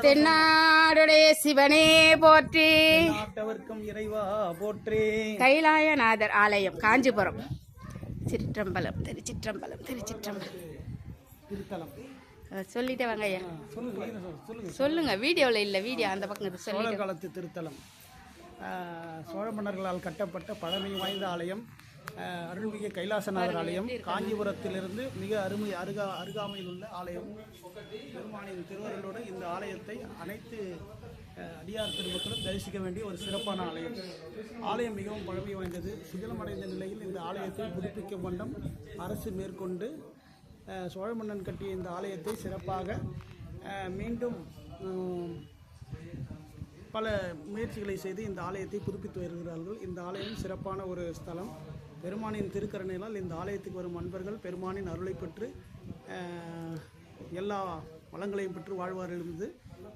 தென்னாடுடைய சிவனே போற்றி, இறைவா போற்றி. கைலாயநாதர் ஆலயம் காஞ்சிபுரம். சிற்றம்பலம் திருச்சிற்றம்பலம் திருச்சிற்றம்பலம் திருத்தலம் சொல்லிட்டே வாங்க ஐயா. சொல்லுங்க, வீடியோவில் இல்லை, வீடியோ அந்த பக்கம். சோழ காலத்து திருத்தலம். சோழ மன்னர்களால் கட்டப்பட்ட பழமை வாய்ந்த ஆலயம், அருள்மிகு கைலாசநாதர் ஆலயம். காஞ்சிபுரத்திலிருந்து மிக அருகாமையில் உள்ள ஆலயம். பெருமானின் திருவருளோடு இந்த ஆலயத்தை அனைத்து அடியார் பெருமக்களும் தரிசிக்க வேண்டிய ஒரு சிறப்பான ஆலயம். ஆலயம் மிகவும் பழமை வாய்ந்தது. சிதிலமடைந்த நிலையில் இந்த ஆலயத்தை புதுப்பிக்கும் வண்ணம் அரசு மேற்கொண்டு சோழ மன்னன் கட்டிய இந்த ஆலயத்தை சிறப்பாக மீண்டும் பல முயற்சிகளை செய்து இந்த ஆலயத்தை புதுப்பித்து வருகிறார்கள். இந்த ஆலயம் சிறப்பான ஒரு ஸ்தலம். பெருமானின் திருக்கருணையால் இந்த ஆலயத்துக்கு வரும் அன்பர்கள் பெருமானின் அருளை பெற்று எல்லா வளங்களையும் பெற்று வாழ்வார்கள் என்பது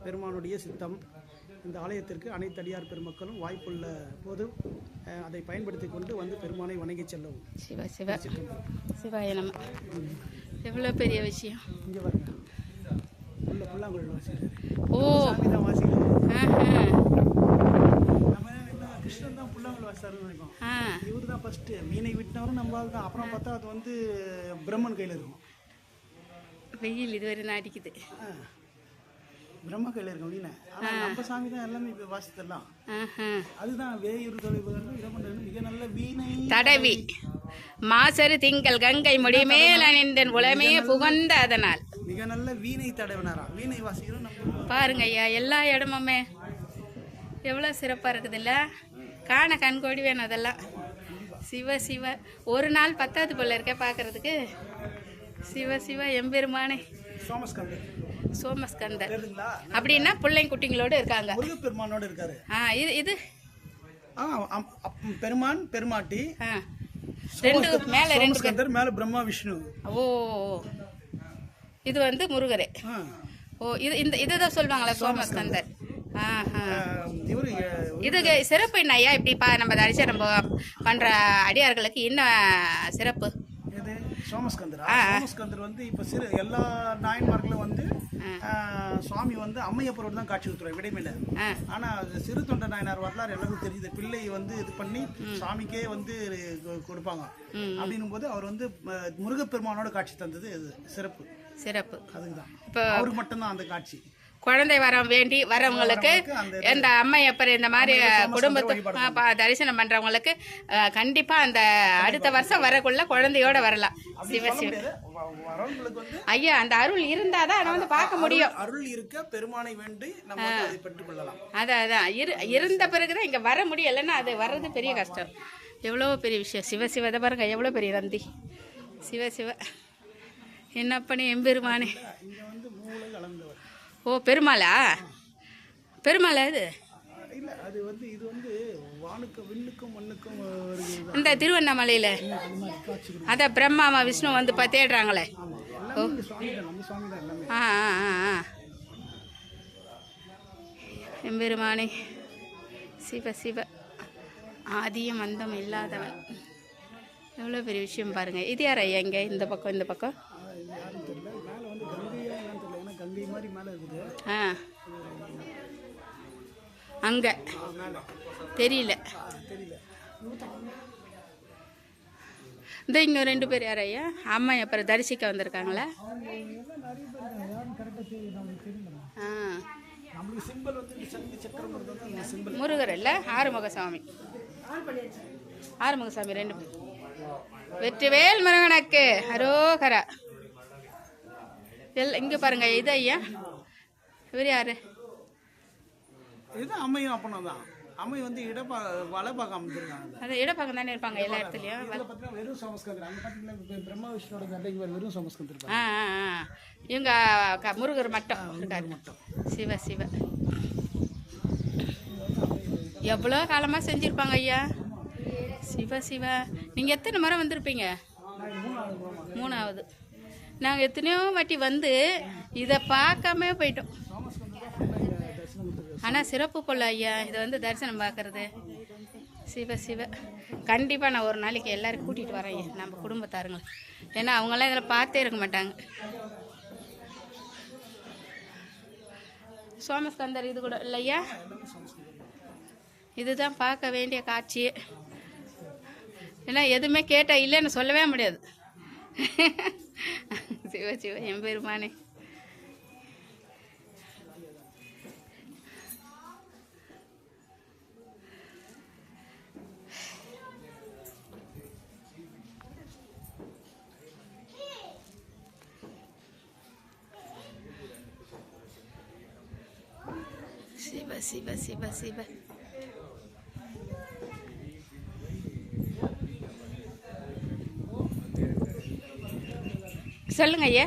பெருமானுடைய சித்தம். இந்த ஆலயத்திற்கு அனைத்து அடியார் பெருமக்களும் வாய்ப்புள்ள போது அதை பயன்படுத்தி கொண்டு வந்து பெருமானை வணங்கி செல்லவும். சிவா சிவா சிவாய நம. எவ்வளோ பெரிய விஷயம். இங்கே பாருங்க, உள்ள புல்லாங்குழல் வாசிக்கிறார். ஓ, கிருஷ்ணன் தான் புல்லாங்குழல் வாசித்தாருன்னு நினைக்கும். இவர் தான் ஃபர்ஸ்ட் மீனை விட்டவரும் நம்ம தான். அப்புறம் பார்த்தா அது வந்து பிரம்மன் கையில் இருக்கும். வெயில் இதுவரை அடிக்குது. பிரம்ம கையில் இருக்கும் மீனை. ஆனால் நம்ம சாமி தான் எல்லாமே இப்போ வாசித்தரலாம். அதுதான் வேயூர் தொலைவுகள் இடமண்டலம் மிக நல்ல வீணை தடவி மாசரு திங்கள் கங்கை முடிமேல் அணிந்தன் உலமே புகழ்ந்த அதனால் மிக நல்ல வீணை தடவினாரா. வீணை வாசிக்கிறோம் நம்ம பாருங்க ஐயா. எல்லா இடமுமே எவ்வளோ சிறப்பாக இருக்குதுல்ல, காண கண்கோடி வேணும் அதெல்லாம். சிவ சிவ ஒரு நாள் பத்தாவது போல இருக்க பார்க்கறதுக்கு. சிவ சிவ எம்பெருமானே. சோமஸ்கந்தர் அப்படின்னா பிள்ளைங்க குட்டிங்களோடு இருக்காங்க. பெருமானோடு இருக்காரு. இது பெருமான் பெருமாட்டி ரெண்டு மேல, ரெண்டு ஸ்கந்தர் மேல பிரம்மா விஷ்ணு. ஓ, இது வந்து முருகரே. ஓ, இது இதுதான் சொல்லுவாங்களா சோமஸ்கந்தர். இது சிறப்பு என்ன ஐயா? இப்படி நம்ம தரிசனம் நம்ம பண்ற அடியார்களுக்கு என்ன சிறப்பு? சோமஸ்கந்தர் வந்து இப்ப எல்லா நாயன்மார்களும் வந்து சுவாமி வந்து அம்மையப்பரோடு தான் காட்சி கொடுத்துருவாங்க விடைமையில. ஆனா சிறு தொண்ட நாயனார் வரலாறு எல்லாருக்கும் தெரியுது. பிள்ளை வந்து இது பண்ணி சுவாமிக்கே வந்து கொடுப்பாங்க. அப்படின்னும் போது அவர் வந்து முருகப்பெருமானோட காட்சி தந்தது சிறப்பு. அதுதான் இப்ப அவருக்கு மட்டும்தான் அந்த காட்சி. குழந்தை வரம் வேண்டி வரவங்களுக்கு இந்த அம்மையப்பர் இந்த மாதிரி குடும்பத்தை தரிசனம் பண்றவங்களுக்கு கண்டிப்பா அந்த அடுத்த வருஷம் வரக்குள்ள குழந்தையோட வரலாம். சிவசிவ ஐயா, அந்த அருள் இருந்தாதான் அதை வந்து பார்க்க முடியும். அருள் இருக்க பெருமானை வேண்டி நம்ம அதை பெற்றுக் கொள்ளலாம். அதான் இருந்த பிறகுதான் இங்க வர முடியும். இல்லைன்னா அது வர்றது பெரிய கஷ்டம். எவ்வளோ பெரிய விஷயம். சிவசிவதை பாருங்க, எவ்வளோ பெரிய நந்தி. சிவசிவ என்னப்பனே எம்பெருமானே. ஓ, பெருமாளா? பெருமாளா இது? இல்ல, அது வந்து இது வந்து வானுக்கு விண்ணுக்கும் மண்ணுக்கும் இந்த திருவண்ணாமலையில அத பிரம்மா விஷ்ணு வந்து தேடுறாங்களே. எம்பெருமானே. சிவ சிவ ஆதியம் அந்தம் இல்லாதவன். எவ்வளோ பெரிய விஷயம் பாருங்க. இது யார் ஐயா? இங்கே இந்த பக்கம் இந்த பக்கம் அங்க தெரியல. இந்த இங்க ரெண்டு பேர் யார் ஐயா? அம்மா அப்புறம் தரிசிக்க வந்திருக்காங்களா? முருகர் இல்ல, ஆறுமுகசாமி. ஆறுமுகசாமி ரெண்டு பேர். வெற்றிவேல் முருகனுக்கு அரோகரா. இங்க பாருங்க, இது ஐயா இவர் யாரு? இது அம்மையும் அப்பனும் தான். அம்மை வந்து வலப்பாக்கம் இருக்காங்க. அது இடப்பாக்கம் தானே இருப்பாங்க எல்லா இடத்துலயும். வெறும் சோமஸ்கந்தர். அங்க பாத்தீங்கன்னா பிரம்மா விஷ்ணுவோட கட்டைக்கு வெறும் சோமஸ்கந்தர் இருப்பாங்க. இவங்க முருகர் மட்டும் இருக்காரு. சிவ சிவ எவ்வளோ காலமா செஞ்சிருப்பாங்க ஐயா. சிவ சிவ நீங்க எத்தனை முறை வந்திருப்பீங்க? 3வது. நாங்கள் எத்தனையோ வாட்டி வந்து இதை பார்க்காம போயிட்டோம். ஆனால் சிறப்பு போல ஐயா இதை வந்து தரிசனம் பார்க்கறது. சிவ சிவ கண்டிப்பாக நான் ஒரு நாளைக்கு எல்லாரும் கூட்டிகிட்டு வரேன் நம்ம குடும்பத்தாருங்களை. ஏன்னா அவங்களாம் இதில் பார்த்தே இருக்க மாட்டாங்க. சோமஸ்கந்தர் இது கூட இல்லையா? இதுதான் பார்க்க வேண்டிய காட்சி. ஏன்னா எதுவுமே கேட்டால் இல்லைன்னு சொல்லவே முடியாது. சிவ சிவ எம்பெருமானே. சிவ சிவ சிவ சிவ. சொல்லுங்க ஐயா.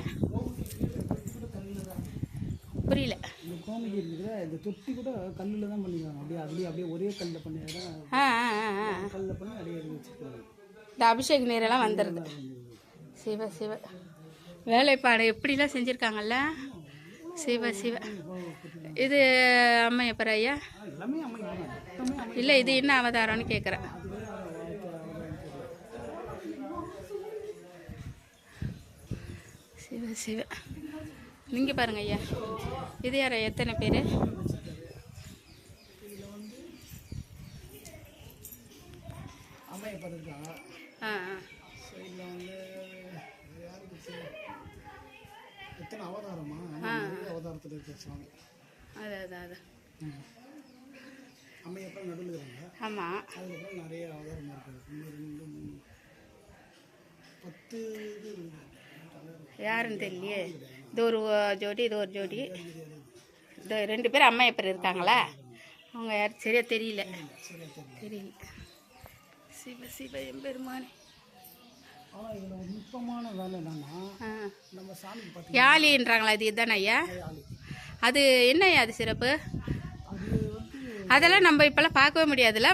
புரியல. இந்த கோமிகை இருக்குதா, இந்த தொட்டி கூட கல்லில் தான் பண்ணிக்கிறாங்க. அப்படியே அப்படியே ஒரே கல்லில் பண்ணி கல்லில் பண்ணி அப்படியே வச்சுருக்காங்க. இந்த அபிஷேக நீரெல்லாம் வந்துடுது. சிவ சிவ. வேலைப்பாடு எப்படிலாம் செஞ்சுருக்காங்கல்ல. சிவ சிவ. இது அம்மையப்பர் ஐயா இல்லை, இது என்ன அவதாரம்னு கேட்குறேன். சிவ சிவ. நீங்கள் பாருங்க ஐயா. இது யார? எத்தனை பேர்? அம்மையப்பர் இருக்காங்க. சைடில் வந்து எத்தனை அவதாரமா? அவதாரத்தில் இருக்க சாமி. அது அம்மையப்பர் நடுவில் இருக்காங்க. ஆமாம். அதுக்கப்புறம் நிறைய அவதாரம் இருக்குது. 1 2 3 10 இது. யாருன்னு தெரியலையே. இது ஒரு ஜோடி, இது ஒரு ஜோடி. இந்த 2 பேர் அம்மையப்பர் இருக்காங்களா? அவங்க யாரும் சரியா தெரியல. சிவ சிவ எம்பெருமானே. ஆனால் இதில் ஒரு நுட்பமான வேலை என்னன்னா, நம்ம சாமிக்கு பார்த்து யாழின்றாங்களா? இது இதுதானே ஐயா? அது என்ன ஐயா அது சிறப்பு? அதெல்லாம் நம்ம இப்போல்லாம் பார்க்கவே முடியாதுல்ல.